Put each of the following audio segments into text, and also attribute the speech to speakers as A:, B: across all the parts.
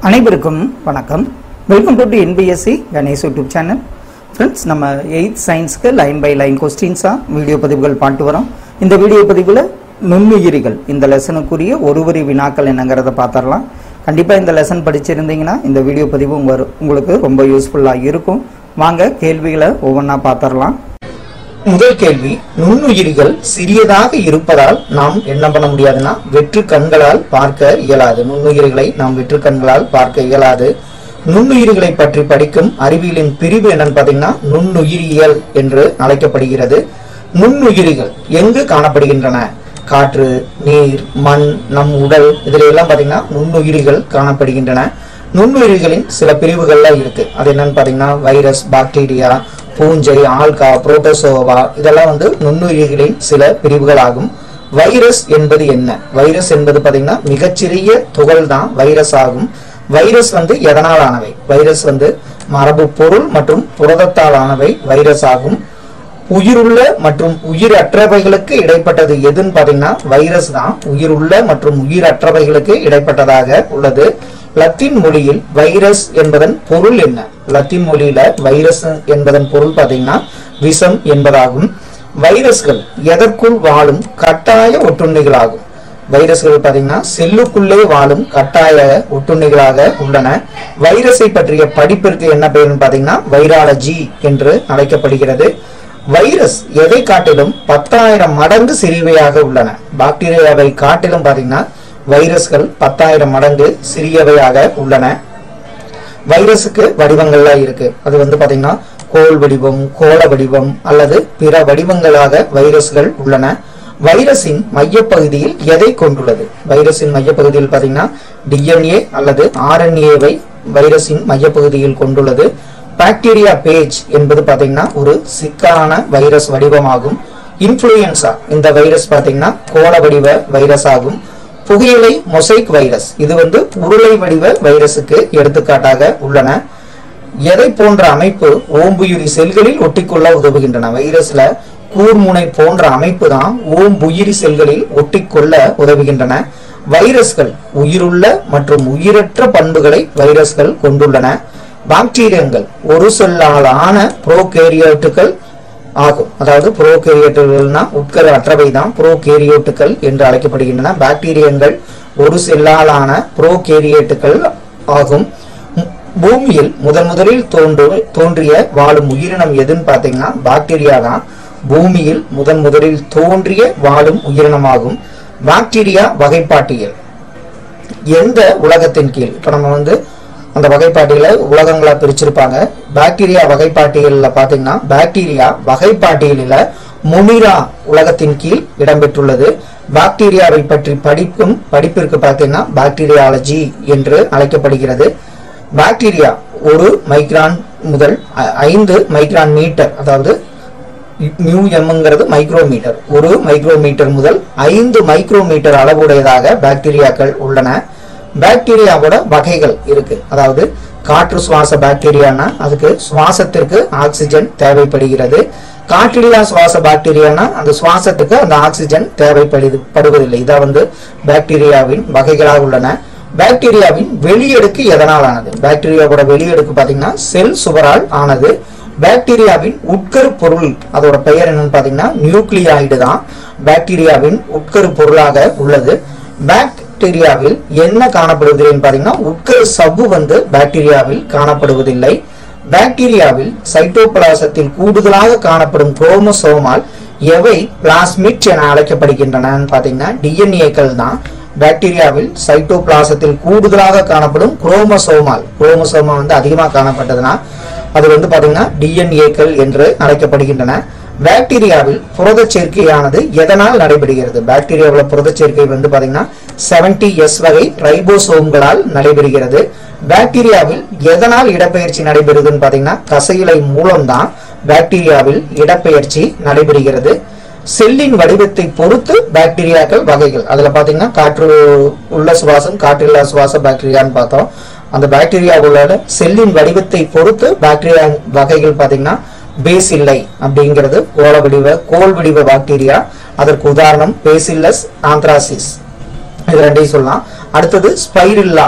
A: அனைவருக்கும் வணக்கம். Welcome to NBSC Ganesh YouTube channel. Friends, நம்ம 8th சயின்ஸ்க்கு லைன் பை லைன் கொஸ்டின்ஸாக வீடியோ பதிவுகள் பார்த்து வரோம். இந்த வீடியோ பதிவில் நுண்ணுயிரிகள் இந்த லெசனுக்குரிய ஒரு வரி வினாக்கள் என்னங்கிறத பார்த்துடலாம். கண்டிப்பாக இந்த லெசன் படிச்சிருந்தீங்கன்னா இந்த வீடியோ பதிவு உங்களுக்கு ரொம்ப யூஸ்ஃபுல்லாக இருக்கும். வாங்க கேள்விகளை ஒவ்வொன்றா பார்த்துடலாம். முதல் கேள்வி, நுண்ணுயிரிகள் சிறியதாக இருப்பதால் நாம் என்ன பண்ண முடியாதுன்னா வெற்று கண்களால் பார்க்க இயலாது. நுண்ணுயிரிகளை நாம் வெற்று கண்களால் பார்க்க இயலாது. நுண்ணுயிரிகளை பற்றி படிக்கும் அறிவியலின் பிரிவு என்னன்னு பாத்தீங்கன்னா நுண்ணுயிரியல் என்று அழைக்கப்படுகிறது. நுண்ணுயிரிகள் எங்கு காணப்படுகின்றன? காற்று, நீர், மண், நம் உடல், இதுல எல்லாம் பாத்தீங்கன்னா நுண்ணுயிரிகள் காணப்படுகின்றன. நுண்ணுயிரிகளின் சில பிரிவுகள்லாம் இருக்கு. அது என்னன்னு பாத்தீங்கன்னா வைரஸ், பாக்டீரியா, பூஞ்சை, ஆல்கா, புரோட்டோசோவா, இதெல்லாம் நுண்ணுயிரிகளின் சில பிரிவுகள் ஆகும். வைரஸ் என்பது என்ன? வைரஸ் என்பது பாத்தீங்கன்னா மிகச்சிறிய துகள் தான் வைரஸ் ஆகும். வைரஸ் எதனால் ஆனவை? வைரஸ் மரபு பொருள் மற்றும் புரதத்தால் ஆனவை வைரஸ் ஆகும். உயிருள்ள மற்றும் உயிரற்றவைகளுக்கு இடைப்பட்டது எதுன்னு பாத்தீங்கன்னா வைரஸ் தான் உயிருள்ள மற்றும் உயிரற்றவைகளுக்கு இடைப்பட்டதாக உள்ளது. லத்தீன் மொழியில் வைரஸ் என்பதன் பொருள் என்ன? லத்தீன் மொழியில வைரஸ் என்பதன் பொருள் பாத்தீங்கன்னா விஷம் என்பதாகும். வைரஸ்கள் எதற்குள் வாழும் கட்டாய ஒட்டுண்ணிகளாகும். வைரஸ்கள் பாத்தீங்கன்னா செல்லுக்குள்ளே வாழும் கட்டாய ஒட்டுண்ணிகளாக உள்ளன. வைரஸை பற்றிய படிப்பிற்கு என்ன பெயர்னு பாத்தீங்கன்னா வைராலஜி என்று அழைக்கப்படுகிறது. வைரஸ் எதை காட்டிலும் 10,000 மடங்கு சிறியவையாக உள்ளன. பாக்டீரியாவை காட்டிலும் பாத்தீங்கன்னா வைரஸ்கள் 10,000 மடங்கு சிறியவையாக உள்ளன. வைரஸுக்கு வடிவங்கள்லாம் இருக்கு. அது பாத்தீங்கன்னா கோல் வடிவம், கோள வடிவம் அல்லது பிற வடிவங்களாக வைரஸ்கள் உள்ளன. வைரஸின் மையப்பகுதியில் எதை கொண்டுள்ளது? வைரஸின் மையப்பகுதியில் பாத்தீங்கன்னா DNA அல்லது RNA-வை வைரஸின் மையப்பகுதியில் கொண்டுள்ளது. பாக்டீரியா பேஜ் என்பது பாத்தீங்கன்னா ஒரு சிக்கலான வைரஸ் வடிவமாகும். இன்ஃப்ளூயன்சா இந்த வைரஸ் பாத்தீங்கன்னா கோள வடிவ வைரஸ் ஆகும். புகையிலை மொசைக் வைரஸ் இது உருளை வடிவ வைரஸுக்கு எடுத்துக்காட்டாக உள்ளன. எதை போன்ற அமைப்பு ஓம்புயிரி செல்களில் ஒட்டிக்கொள்ள உதவுகின்றன? வைரஸ்ல கூர்முனை போன்ற அமைப்பு தான் ஓம்புயிரி செல்களில் ஒட்டிக்கொள்ள உதவுகின்றன. வைரஸ்கள் உயிருள்ள மற்றும் உயிரற்ற பண்புகளை வைரஸ்கள் கொண்டுள்ளன. பாக்டீரியங்கள் ஒரு செல்லாலான புரோகேரியோட்டுகள் ஆகும். அதாவது புரோகேரியோட்டுகள்னா உட்கரு அற்றவை தான் புரோகேரியோட்டுகள் என்று அழைக்கப்படுகின்றன. பாக்டீரியங்கள் ஒரு செல்லாலான புரோகேரியோட்டுகள் ஆகும். பூமியில் முதலில் தோன்றிய வாழும் உயிரினம் எதுன்னு பாத்தீங்கன்னா பாக்டீரியா தான் பூமியில் முதலில் தோன்றிய வாழும் உயிரினமாகும். பாக்டீரியா வகைப்பாட்டியல் எந்த உலகத்தின் கீழ்? இப்ப நம்ம அந்த வகைப்பாட்டியல உலகங்களா பிரிச்சிருப்பாங்க. பாக்டீரியா வகைப்பாட்டியல்ல பாத்தீங்கன்னா பாக்டீரியா வகைப்பாட்டியலில முனிரா உலகத்தின் கீழ் இடம்பெற்றுள்ளது. பாக்டீரியாவை பற்றி படிப்பிற்கு பாத்தீங்கன்னா பாக்டீரியாலஜி என்று அழைக்கப்படுகிறது. பாக்டீரியா 1 மைக்ரான் முதல் 5 மைக்ரான் மீட்டர், அதாவது μm மைக்ரோமீட்டர், 1 மைக்ரோமீட்டர் முதல் 5 மைக்ரோமீட்டர் அளவுடையதாக பாக்டீரியாக்கள் உள்ளன. பாக்டீரியாவோட வகைகள் இருக்கு. அதாவது காற்று சுவாச பாக்டீரியானா அதுக்கு சுவாசத்திற்கு ஆக்சிஜன் தேவைப்படுகிறது. காற்றில்லா சுவாச பாக்டீரியானா அந்த சுவாசத்துக்கு அந்த ஆக்சிஜன் தேவைப்படுவதில்லை. இதான் பாக்டீரியாவின் வகைகளாக உள்ளன. பாக்டீரியாவின் வெளியடுக்கு எதனால் ஆனது? பாக்டீரியாவோட வெளியடுக்கு பாத்தீங்கன்னா செல் சுவரால் ஆனது. பாக்டீரியாவின் உட்கரு பொருள் அதோட பெயர் என்னன்னு பாத்தீங்கன்னா நியூக்ளியாய்டு தான் பாக்டீரியாவின் உட்கரு பொருளாக உள்ளது. பாக்டீரியாவில் என்ன காணப்படுவதில்லைன்னு பாத்தீங்கன்னா உட்கரு சவ்வு பாக்டீரியாவில் காணப்படுவதில்லை. பாக்டீரியாவில் சைட்டோபிளாசத்தில் கூடுதலாக காணப்படும் குரோமோசோமால் எவை பிளாஸ்மிட் என அழைக்கப்படுகின்றன பாத்தீங்கன்னா டிஎன்ஏக்கள் தான் பாக்டீரியாவில் சைட்டோபிளாசத்தில் கூடுதலாக காணப்படும் குரோமோசோமா அதிகமாக காணப்பட்டதுன்னா அது பாத்தீங்கன்னா டிஎன்ஏக்கள் என்று அழைக்கப்படுகின்றன. பாக்டீரியாவில் புரத சேர்க்கையானது எதனால் நடைபெறுகிறது? பாக்டீரியாவில் புரத சேர்க்கை பாத்தீங்கன்னா 70S வகை ரைபோசோம்களால் நடைபெறுகிறது. பாக்டீரியாவில் எதனால் இடப்பெயர்ச்சி நடைபெறுதுன்னு பாத்தீங்கன்னா தசையிலை மூலம்தான் பாக்டீரியாவில் இடப்பெயர்ச்சி நடைபெறுகிறது. செல்லின் வடிவத்தை பொறுத்து பாக்டீரியாக்கள் வகைகள். அதுல பாத்தீங்கன்னா காற்று உள்ள சுவாசம், காற்றில்லா சுவாச பாக்டீரியான்னு பார்த்தோம். அந்த பாக்டீரியாவோட செல்லின் வடிவத்தை பொறுத்து பாக்டீரியா வகைகள் பாத்தீங்கன்னா பேசில்லை அப்படிங்கிறது கோல் வடிவ பாக்டீரியா. அதற்கு உதாரணம் பேசில்லஸ் ஆந்த்ராசிஸ். இது ரெண்டையும் சொல்லலாம். அடுத்தது ஸ்பைரில்லா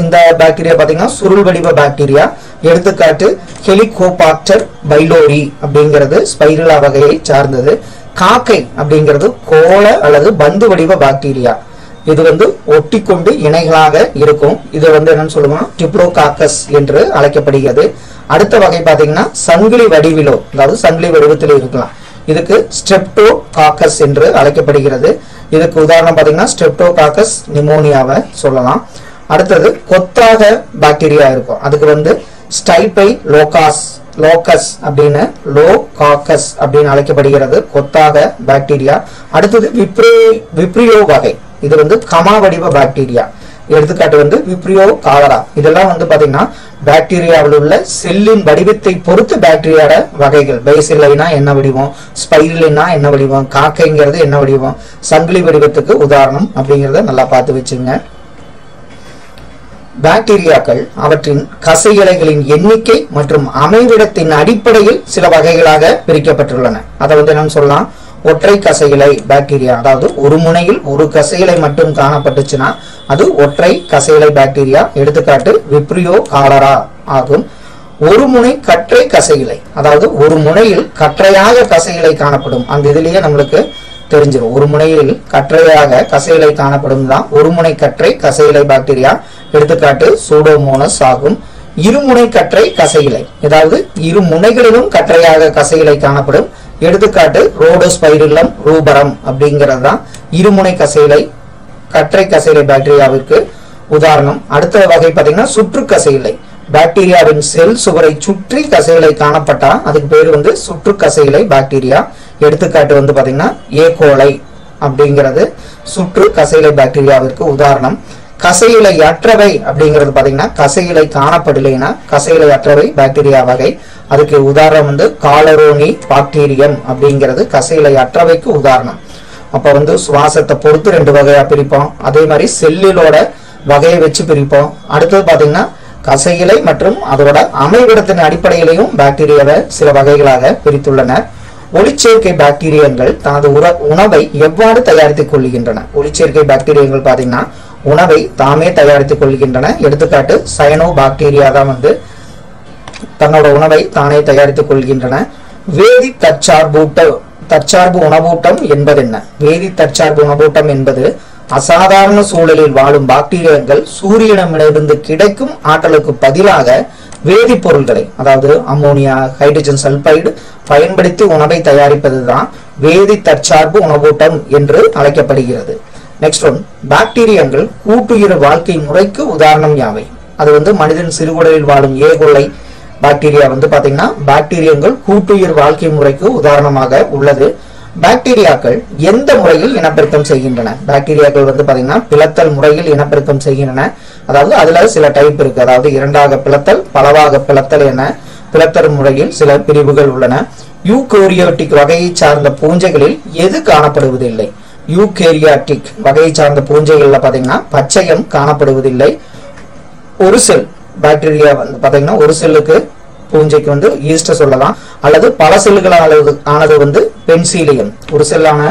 A: இந்த பாக்டீரியா பாத்தீங்கன்னா சுருள் வடிவ பாக்டீரியா. எடுத்துக்காட்டு ஹெலிகோபாக்டர் பைலோரி அப்படிங்கிறது ஸ்பைருலா வகையை சார்ந்தது. காக்கை அப்படிங்கிறது கோள அல்லது பந்து வடிவ பாக்டீரியா. இது வந்து ஒட்டிக்கொண்டு இணைகளாக இருக்கும். இது வந்து என்னன்னு சொல்லுவோம், டிப்ளோகாக்கஸ் என்று அழைக்கப்படுகிறது. அடுத்த வகை பாத்தீங்கன்னா சங்கிலி வடிவிலோ, அதாவது சங்கிலி வடிவத்தில் இருக்கலாம். இதுக்கு ஸ்ட்ரெப்டோகாக்கஸ் என்று அழைக்கப்படுகிறது. இதுக்கு உதாரணம் பாத்தீங்கன்னா ஸ்ட்ரெப்டோகாக்கஸ் நிமோனியாவை சொல்லலாம். அடுத்தது கொத்தாக பாக்டீரியா இருக்கும். அதுக்கு வந்து ஸ்டைபை லோகஸ் அப்படின்னு லோகாக்கஸ் அப்படின்னு அழைக்கப்படுகிறது கொத்தாக பாக்டீரியா. அடுத்தது விப்ரியோ வகை. இது வந்து கமா வடிவ பாக்டீரியா. எடுத்துக்காட்டு வந்து விப்ரியோ காலரா. இதெல்லாம் வந்து பாத்தீங்கன்னா பாக்டீரியாவில் உள்ள செல்லின் வடிவத்தை பொறுத்து பாக்டீரியாட வகைகள். பேசிலைனா என்ன வடிவம், ஸ்பைரலினா என்ன வடிவம், காக்கைங்கிறது என்ன வடிவம், சங்கிலி வடிவத்துக்கு உதாரணம் அப்படிங்கறத நல்லா பார்த்து வச்சுங்க. பாக்டீரியாக்கள் அவற்றின் கசை இலைகளின் எண்ணிக்கை மற்றும் அமைவிடத்தின் அடிப்படையில் சில வகைகளாக பிரிக்கப்பட்டுள்ளன. அதை வந்து என்னன்னு சொல்லலாம், ஒற்றை கசையிலை பாக்டீரியா. அதாவது ஒரு முனையில் ஒரு கசையிலை மட்டும் காணப்பட்டுச்சுன்னா அது ஒற்றை கசையிலை பாக்டீரியா. எடுத்துக்காட்டு விப்ரியோ காலரா ஆகும். ஒரு முனை கற்றை கசையிலை, அதாவது ஒரு முனையில் கற்றையாக கசையிலை காணப்படும். அந்த இதுலயே நம்மளுக்கு தெரிஞ்சிடும். ஒரு முனையில் கற்றையாக கசையிலை காணப்படும் தான் ஒரு முனை கற்றை கசையிலை பாக்டீரியா. எடுத்துக்காட்டு சூடோமோனஸ் ஆகும். இருமுனை கற்றை கசையிலை, அதாவது இரு முனைகளிலும் கற்றையாக கசையிலை காணப்படும். எடுத்துக்காட்டு ரோடோஸ்பைரில்லம் ரூபரம் அப்படிங்கிறது தான் இருமுனை கசையிலை கற்றை கசையிலை பாக்டீரியாவிற்கு உதாரணம். அடுத்த வகை பாத்தீங்கன்னா சுற்று கசையிலை. பாக்டீரியாவின் செல் சுவரை சுற்றி கசையிலை காணப்பட்டா அதுக்கு பேர் வந்து சுற்று கசையிலை பாக்டீரியா. எடுத்துக்காட்டு வந்து பாத்தீங்கன்னா ஏகோலை அப்படிங்கிறது சுற்று கசையிலை பாக்டீரியாவிற்கு உதாரணம். கசையிலை அற்றவை அப்படிங்கிறது பாத்தீங்கன்னா கசையிலை காணப்படலைன்னா கசையிலை அற்றவை பாக்டீரியா வகை. அதுக்கு உதாரணம் வந்து காலரோனி பாக்டீரியம் அப்படிங்கிறது கசையிலை அற்றவைக்கு உதாரணம். அப்ப வந்து சுவாசத்தை பொறுத்து ரெண்டு வகையா பிரிப்போம். அதே மாதிரி செல்லிலோட வகையை வச்சு பிரிப்போம். அடுத்தது பாத்தீங்கன்னா கசையிலை மற்றும் அதோட அமைவிடத்தின் அடிப்படையிலையும் பாக்டீரியாவை சில வகைகளாக பிரித்துள்ளனர். ஒளிச்சேர்க்கை பாக்டீரியங்கள் தனது உணவை எவ்வாறு தயாரித்துக் கொள்கின்றன? ஒளிச்சேர்க்கை பாக்டீரியங்கள் பாத்தீங்கன்னா உணவை தாமே தயாரித்துக் கொள்கின்றன. எடுத்துக்காட்டு சயனோ பாக்டீரியா தான் வந்து தன்னோட உணவை தானே தயாரித்துக் கொள்கின்றன. வேதி தற்சார்பு உணவூட்டம் என்பது என்ன? வேதி தற்சார்பு உணவூட்டம் என்பது அசாதாரண சூழலில் வாழும் பாக்டீரியங்கள் சூரியனிடமிருந்து கிடைக்கும் ஆற்றலுக்கு பதிலாக வேதிப்பொருள்களை, அதாவது அம்மோனியா, ஹைட்ரஜன் சல்பைடு பயன்படுத்தி உணவை தயாரிப்பதுதான் வேதி தற்சார்பு உணவூட்டம் என்று அழைக்கப்படுகிறது. நெக்ஸ்ட் ஒன், பாக்டீரியங்கள் கூட்டுயிர் வாழ்க்கை முறைக்கு உதாரணம் யாவை? அது வந்து மனிதன் சிறுகுடலில் வாழும் ஏகொலை பாக்டீரியா வந்து பாத்தீங்கன்னா பாக்டீரியங்கள் கூட்டுயிர் வாழ்க்கை முறைக்கு உதாரணமாக உள்ளது. பாக்டீரியாக்கள் எந்த முறையில் இனப்பெருக்கம் செய்கின்றன? பாக்டீரியாக்கள் வந்து பாத்தீங்கன்னா பிளத்தல் முறையில் இனப்பெருக்கம் செய்கின்றன. அதாவது அதுல சில டைப் இருக்கு. அதாவது இரண்டாக பிளத்தல், பலவாக பிளத்தல் என பிளத்தல் முறையில் சில பிரிவுகள் உள்ளன. யூகேரியோட்டிக் வகையை சார்ந்த பூஞ்சைகளில் எது காணப்படுவதில்லை? யூகேரியாட்டிக் வகையை சார்ந்த பூஞ்சைகள்ல பாத்தீங்கன்னா பச்சையம் காணப்படுவதில்லை. ஒரு செல் பாக்டீரியா வந்து பாத்தீங்கன்னா ஒரு செல்லுக்கு பூஞ்சைக்கு வந்து ஈஸ்ட் சொல்லலாம், அல்லது பல செல்லுகளானது ஆனது வந்து பென்சிலியம். ஒரு செல்லான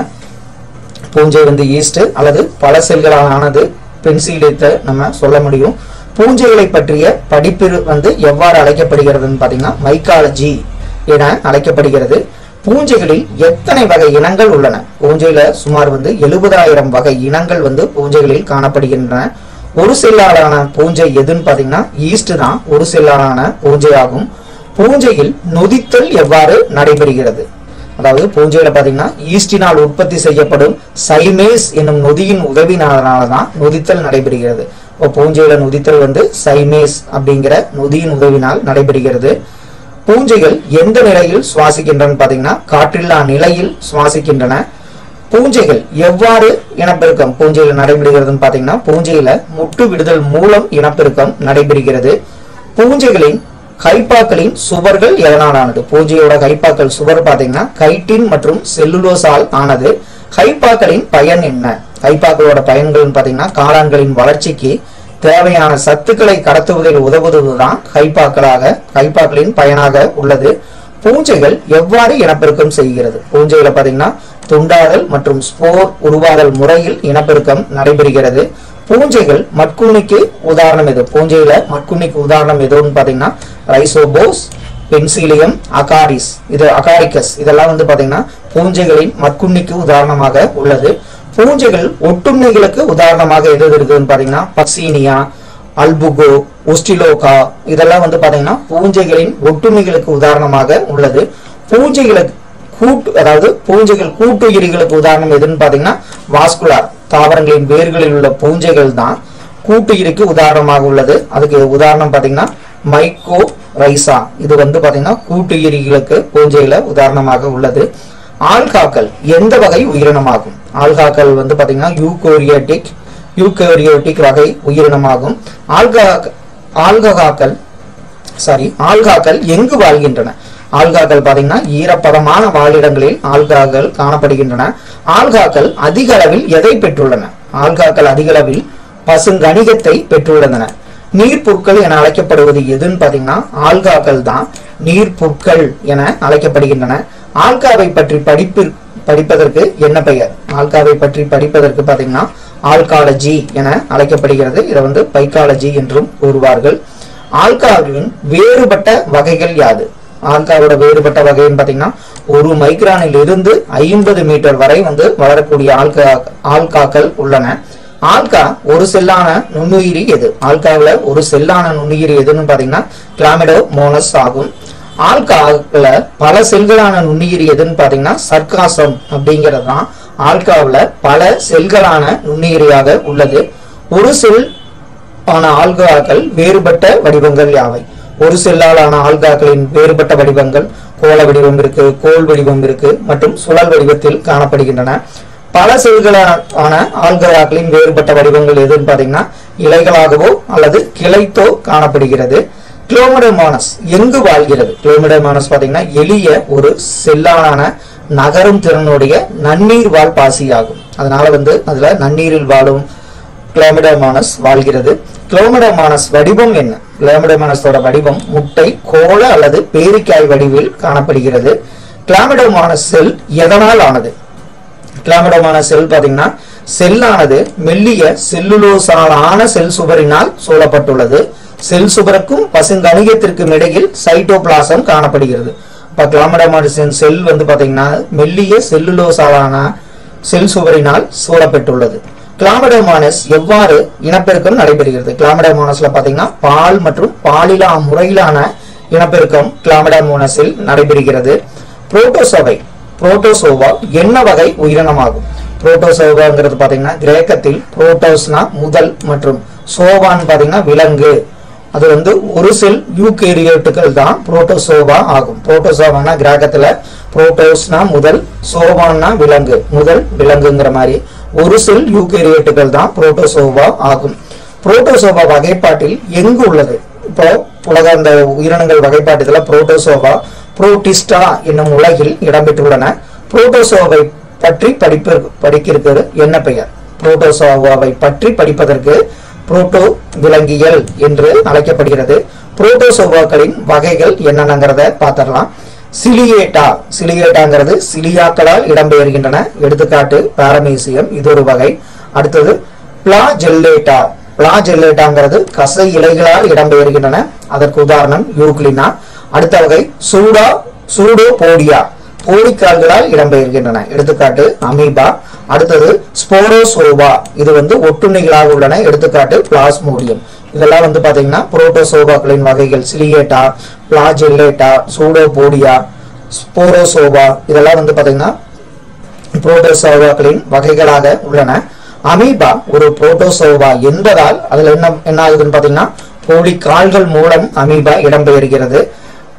A: பூஞ்சை வந்து ஈஸ்ட் அல்லது பல செல்களானது பென்சிலியத்தை நம்ம சொல்ல முடியும். பூஞ்சைகளை பற்றிய படிப்பு வந்து எவ்வாறு அழைக்கப்படுகிறதுன்னு பாத்தீங்கன்னா மைக்காலஜி என அழைக்கப்படுகிறது. பூஞ்சைகளில் எத்தனை வகை இனங்கள் உள்ளன? பூஞ்சையில சுமார் வந்து 70,000 வகை இனங்கள் வந்து பூஞ்சைகளில் காணப்படுகின்றன. ஒரு செல்லாலான பூஞ்சை எதுன்னு பாத்தீங்கன்னா ஈஸ்ட் தான் ஒரு செல்லாலான பூஞ்சை ஆகும். பூஞ்சையில் நொதித்தல் எவ்வாறு நடைபெறுகிறது? அதாவது பூஞ்சையில பாத்தீங்கன்னா ஈஸ்டினால் உற்பத்தி செய்யப்படும் சைமேஸ் என்னும் நொதியின் உதவினால்தான் நொதித்தல் நடைபெறுகிறது. இப்போ பூஞ்சையில நொதித்தல் வந்து சைமேஸ் அப்படிங்கிற நொதியின் உதவினால் நடைபெறுகிறது. பூஞ்சைகள் எந்த நிலையில் சுவாசிக்கின்றன பாத்தீங்கன்னா காற்றில்லா நிலையில் சுவாசிக்கின்றன. பூஞ்சைகள் எவ்வாறு இனப்பெருக்கம் பூஞ்சையில் நடைபெறுகிறதுன்னு பாத்தீங்கன்னா பூஞ்சையில முட்டு விடுதல் மூலம் இனப்பெருக்கம் நடைபெறுகிறது. பூஞ்சைகளின் கைப்பாக்களின் சுவர்கள் எதனால் ஆனது? பூஞ்சையோட கைப்பாக்கள் சுவர் பாத்தீங்கன்னா கைட்டின் மற்றும் செல்லுலோசால் ஆனது. கைப்பாக்களின் பயன் என்ன? கைப்பாக்களோட பயன்கள் பாத்தீங்கன்னா காளான்களின் வளர்ச்சிக்கு தேவையான சத்துக்களை கடத்துவதில் உதவுவதுதான் கைப்பாக்களின் பயனாக உள்ளது. பூஞ்சைகள் எவ்வாறு இனப்பெருக்கம் செய்கிறது? பூஞ்சையில பாத்தீங்கன்னா துண்டாதல் மற்றும் ஸ்போர் உருவாதல் முறையில் இனப்பெருக்கம் நடைபெறுகிறது. பூஞ்சைகள் மட்குண்ணிக்கு உதாரணம் எது? பூஞ்சையில மட்குண்ணிக்கு உதாரணம் எதுன்னு பாத்தீங்கன்னா ரைசோபோஸ், பென்சிலியம், அகாரிஸ், இது அகாரிகஸ், இதெல்லாம் வந்து பாத்தீங்கன்னா பூஞ்சைகளின் மட்குண்ணிக்கு உதாரணமாக உள்ளது. பூஞ்சைகள் ஒட்டுண்ணிகளுக்கு உதாரணமாக எது இருக்குதுன்னு பாத்தீங்கன்னா பக்சீனியா, அல்புகோ, ஒஸ்டிலோகா, இதெல்லாம் வந்து பாத்தீங்கன்னா பூஞ்சைகளின் ஒட்டுண்ணிகளுக்கு உதாரணமாக உள்ளது. பூஞ்சைகளுக்கு அதாவது பூஞ்சைகள் கூட்டுயிரிகளுக்கு உதாரணம் எதுன்னு பாத்தீங்கன்னா வாஸ்குலார், தாவரங்களின் வேர்களில் உள்ள பூஞ்சைகள் தான் கூட்டுயிரிக்கு உதாரணமாக உள்ளது. அதுக்கு உதாரணம் பாத்தீங்கன்னா மைக்கோ ரைசா, இது வந்து பாத்தீங்கன்னா கூட்டுயிரிகளுக்கு பூஞ்சையில உதாரணமாக உள்ளது. ஆல்காக்கள் எந்த வகை உயிரினமாகும்? ஆல்காக்கள் வந்து பாத்தீங்கன்னா யூகேரியோட்டிக் வகை உயிரினமாகும். ஆல்காக்கள் எங்கு வாழ்கின்றன? ஆல்காக்கள் பாத்தீங்கன்னா ஈரப்பதமான வாழிடங்களில் ஆல்காக்கள் காணப்படுகின்றன. ஆல்காக்கள் அதிக அளவில் எதை பெற்றுள்ளன? ஆல்காக்கள் அதிக அளவில் பசுங்கணிகத்தை பெற்றுள்ளன. நீர்ப்புற்கள் என அழைக்கப்படுவது எதுன்னு பாத்தீங்கன்னா ஆல்காக்கள் தான் நீர்ப்புற்கள் என அழைக்கப்படுகின்றன. ஆல்காவை பற்றி படிப்பதற்கு என்ன பெயர்? ஆல்காவை பற்றி படிப்பதற்கு பாத்தீங்கன்னா ஆல்காலஜி என அழைக்கப்படுகிறது. இதை வந்து பைக்காலஜி என்றும் கூறுவார்கள். ஆல்காவின் வேறுபட்ட வகைகள் யாது? ஆல்காவோட வேறுபட்ட வகைன்னு பாத்தீங்கன்னா 1 மைக்ரானில் இருந்து 50 மீட்டர் வரை வந்து வளரக்கூடிய ஆல்காக்கள் உள்ளன. ஆல்கா ஒரு செல்லான நுண்ணுயிரி எது? ஆல்காவில ஒரு செல்லான நுண்ணுயிரி எதுன்னு பாத்தீங்கன்னா கிளாமிடோமோனஸ் ஆகும். ஆல்காவில பல செல்களான நுண்ணுயிரி எதுன்னு பாத்தீங்கன்னா சர்காசம் அப்படிங்கிறது தான் ஆல்காவில பல செல்களான நுண்ணுயிரியாக உள்ளது. ஒரு செல் ஆன ஆல்காக்கள் வேறுபட்ட வடிவங்கள் யாவை? ஒரு செல்லாலான ஆல்காக்களின் வேறுபட்ட வடிவங்கள் கோள வடிவம் இருக்கு, கோள் வடிவம் இருக்கு மற்றும் சுழல் வடிவத்தில் காணப்படுகின்றன. பல செல்களான ஆல்காக்களின் வேறுபட்ட வடிவங்கள் எதுன்னு பாத்தீங்கன்னா இலைகளாகவோ அல்லது கிளைத்தோ காணப்படுகிறது. கிளோமிடோமோனஸ் எங்கு வாழ்கிறது? கிளோமிடோமோனஸ் பாத்தீங்கன்னா எளிய ஒரு செல்லான நகரும் திறனுடைய நன்னீர் வாழ் பாசி ஆகும். அதனால வந்து அதுல நன்னீரில் வாழும் கிளோமிடோமோனஸ் வாழ்கிறது. கிளோமிடோமோனஸ் வடிவம் என்ன? கிளோமிடோமோனஸோட வடிவம் முட்டை, கோள அல்லது பேரிக்காய் வடிவில் காணப்படுகிறது. கிளோமிடோமோனஸ் செல் எதனால் ஆனது? கிளோமிடோமோனஸ் செல் பாத்தீங்கன்னா செல்லானது மெல்லிய செல்லுலோசால் ஆன செல் சுவரினால் சூழப்பட்டுள்ளது. செல் சுவருக்கும் பசுங்கணிகத்திற்கும் இடையில் சைட்டோபிளாசம் காணப்படுகிறது. இப்ப கிளோமிடோமோனஸ் செல் வந்து பாத்தீங்கன்னா மெல்லிய செல்லுலோசாலான செல் சுவரினால் சூழப்பட்டுள்ளது. கிளாமிடோமோனஸ் எவ்வாறு இனப்பெருக்கம் நடைபெறுகிறது? கிளாமிடோமோனஸ்ல பாத்தீங்கன்னா பால் மற்றும் பாலிலா முறையிலான இனப்பெருக்கம் கிளாமிடோமோனஸில் நடைபெறுகிறது. புரோட்டோசோவா என்ன வகை உயிரினமாகும்? புரோட்டோசோவாங்கிறது பாத்தீங்கன்னா கிரேக்கத்தில் புரோட்டோஸ்னா முதல் மற்றும் சோவான் பாத்தீங்கன்னா விலங்கு. அது வந்து ஒரு செல் யூகேரியோட்டுகள் தான் புரோட்டோசோவா ஆகும். புரோட்டோசோவானா கிரேக்கத்துல புரோட்டோஸ்னா முதல், சோவான்னா விலங்கு, முதல் விலங்குங்கிற மாதிரி ஒரு செல் யூகேரியோட்டுகள் தான் புரோட்டோசோவா ஆகும். புரோட்டோசோவா வகைப்பாட்டில் எங்கு உள்ளது? இப்போ உலக அந்த உயிரினங்கள் வகைப்பாட்டுல புரோட்டோசோவா, புரோட்டிஸ்டா என்னும் உலகில் இடம்பெற்றுள்ளன. புரோட்டோசோவை பற்றி படிக்கிறது என்ன பெயர்? புரோட்டோசோவாவை பற்றி படிப்பதற்கு புரோட்டோ விலங்கியல் என்று அழைக்கப்படுகிறது. புரோட்டோசோவாக்களின் வகைகள் என்னென்னங்கிறத பார்த்திடலாம். சிலியேட்டாங்கிறது சிலியாக்களால் இடம்பெயர்கின்றன. எடுத்துக்காட்டு பாரமீசியம், இது ஒரு வகை. அடுத்தது பிளாஜெல்லேட்டாங்கிறது கசை இலைகளால் இடம்பெயர்கின்றன. அதற்கு உதாரணம் யூக்ளினா. அடுத்த வகை சூடோபோடியா, போலிக்கால்களால் இடம்பெயர்கின்றன. எடுத்துக்காட்டு அமீபா. அடுத்தது ஸ்போரோசோவா, இது வந்து ஒட்டுண்ணிகளாக உள்ளன. எடுத்துக்காட்டு பிளாஸ்மோடியம். இதெல்லாம் வந்து பாத்தீங்கன்னா புரோட்டோசோவாக்களின் வகைகள். சிலியேட்டா, பிளாஜெல்லேட்டா, சூடோபோடியா, ஸ்போரோசோவா, இதெல்லாம் வந்து பாத்தீங்கன்னா புரோட்டோசோவாக்களின் வகைகளாக உள்ளன. அமீபா ஒரு புரோட்டோசோவா என்பதால் அதுல என்ன ஆகுதுன்னு பாத்தீங்கன்னா போலிக்கால்கள் மூலம் அமீபா இடம்பெயர்கிறது.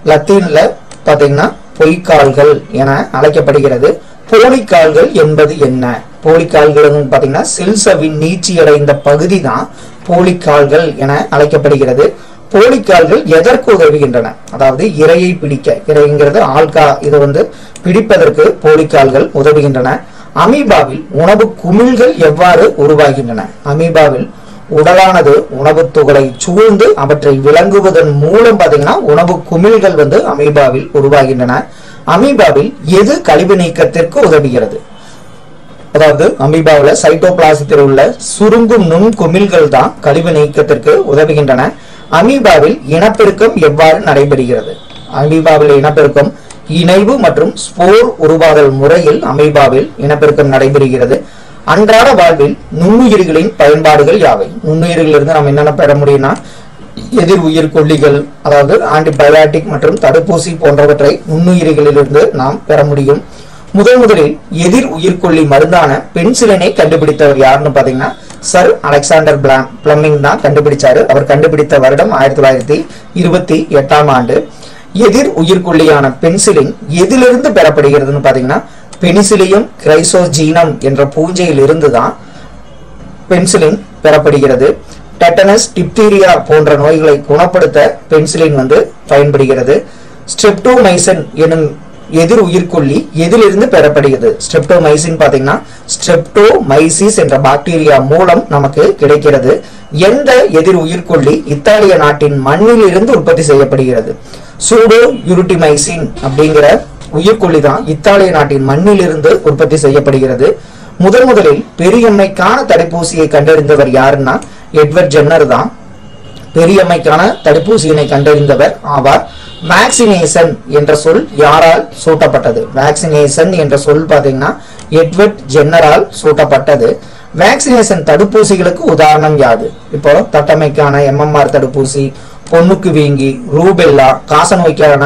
A: லத்தீன்ல பாத்தீங்கன்னா பொய்க்கால்கள் என அழைக்கப்படுகிறது. போலிக்கால்கள் என்பது என்ன? போலிக்கால்கள் பாத்தீங்கன்னா செல்சவின் நீச்சி அடைந்த பகுதி தான் போலிக்கால்கள் என அழைக்கப்படுகிறது. போலிக்கால்கள் எதற்கு உதவுகின்றன? அதாவது இரையை பிடிக்க, இரைங்கிறது ஆல்கா, இது வந்து பிடிப்பதற்கு போலிக்கால்கள் உதவுகின்றன. அமீபாவில் உணவு குமிழ்கள் எவ்வாறு உருவாகின்றன? அமீபாவில் உடலானது உணவு துகளை சூழ்ந்து அவற்றை விளங்குவதன் மூலம் பாத்தீங்கன்னா உணவு குமிழ்கள் வந்து அமீபாவில் உருவாகின்றன. அமீபாவில் எது கழிவு நீக்கத்திற்கு உதவுகிறது? அதாவது அமீபாவில் சைட்டோபிளாசத்தில் உள்ள சுருங்கும் நுண் குமிழ்கள் தான் கழிவு நீக்கத்திற்கு உதவுகின்றன. அமீபாவில் இனப்பெருக்கம் எவ்வாறு நடைபெறுகிறது? அமீபாவில் இனப்பெருக்கம் இணைவு மற்றும் ஸ்போர் உருவாதல் முறையில் அமீபாவில் இனப்பெருக்கம் நடைபெறுகிறது. அன்றாட வாழ்வில் நுண்ணுயிர்களின் பயன்பாடுகள் யாவை? நுண்ணுயிர்களிலிருந்து நம்ம என்னென்ன பெற முடியும்னா எதிர் உயிர் கொல்லிகள், அதாவது ஆன்டிபயோட்டிக் மற்றும் தடுப்பூசி போன்றவற்றை நுண்ணுயிர்களிலிருந்து நாம் பெற முடியும். முதலில் எதிர் உயிர்கொல்லி மருந்தான பென்சிலினை கண்டுபிடித்தவர் யாருன்னு பாத்தீங்கன்னா சர் அலெக்சாண்டர் பிளமிங் தான் கண்டுபிடிச்சாரு. அவர் கண்டுபிடித்த வருடம் 1928ஆம் ஆண்டு. எதிர் உயிர்கொல்லியான பென்சிலின் எதிலிருந்து பெறப்படுகிறதுன்னு பாத்தீங்கன்னா பெனிசிலியம் கிரைசோஜீனம் என்ற பூஞ்சையில் இருந்துதான் பென்சிலின் பெறப்படுகிறது. டெட்டனஸ், டிப்தீரியா போன்ற நோய்களை குணப்படுத்த பென்சிலின் பயன்படுகிறது. ஸ்ட்ரெப்டோமைசின் எனும் எதிர் உயிர்கொல்லி எதிலிருந்து பெறப்படுகிறது? ஸ்ட்ரெப்டோமைசின் பாத்தீங்கன்னா ஸ்ட்ரெப்டோமைசிஸ் என்ற பாக்டீரியா மூலம் நமக்கு கிடைக்கிறது. எந்த எதிர் உயிர்கொல்லி இத்தாலிய நாட்டின் மண்ணில் இருந்து உற்பத்தி செய்யப்படுகிறது? சூடோ யூரிட்டிமைசின் அப்படிங்கிற உயிர்கொல்லி தான் இத்தாலிய நாட்டின் மண்ணில் இருந்து உற்பத்தி செய்யப்படுகிறது. முதலில் பெரியம்மைக்கான தடுப்பூசியை கண்டறிந்தவர் யாருன்னா எட்வர்ட் ஜென்னர் தான் பெரியம்மைக்கான தடுப்பூசியினை கண்டறிந்தவர் ஆவார். வேக்சினேஷன் என்ற சொல் யாரால் சூட்டப்பட்டது? வேக்சினேஷன் என்ற சொல் பாத்தீங்கன்னா எட்வர்ட் ஜென்னரால் சூட்டப்பட்டது. வேக்சினேஷன் தடுப்பூசிகளுக்கு உதாரணம் யாது? இப்போ தட்டமைக்கான MMR தடுப்பூசி, பொண்ணுக்கு வீங்கி, ரூபெல்லா, காசநோய்க்கான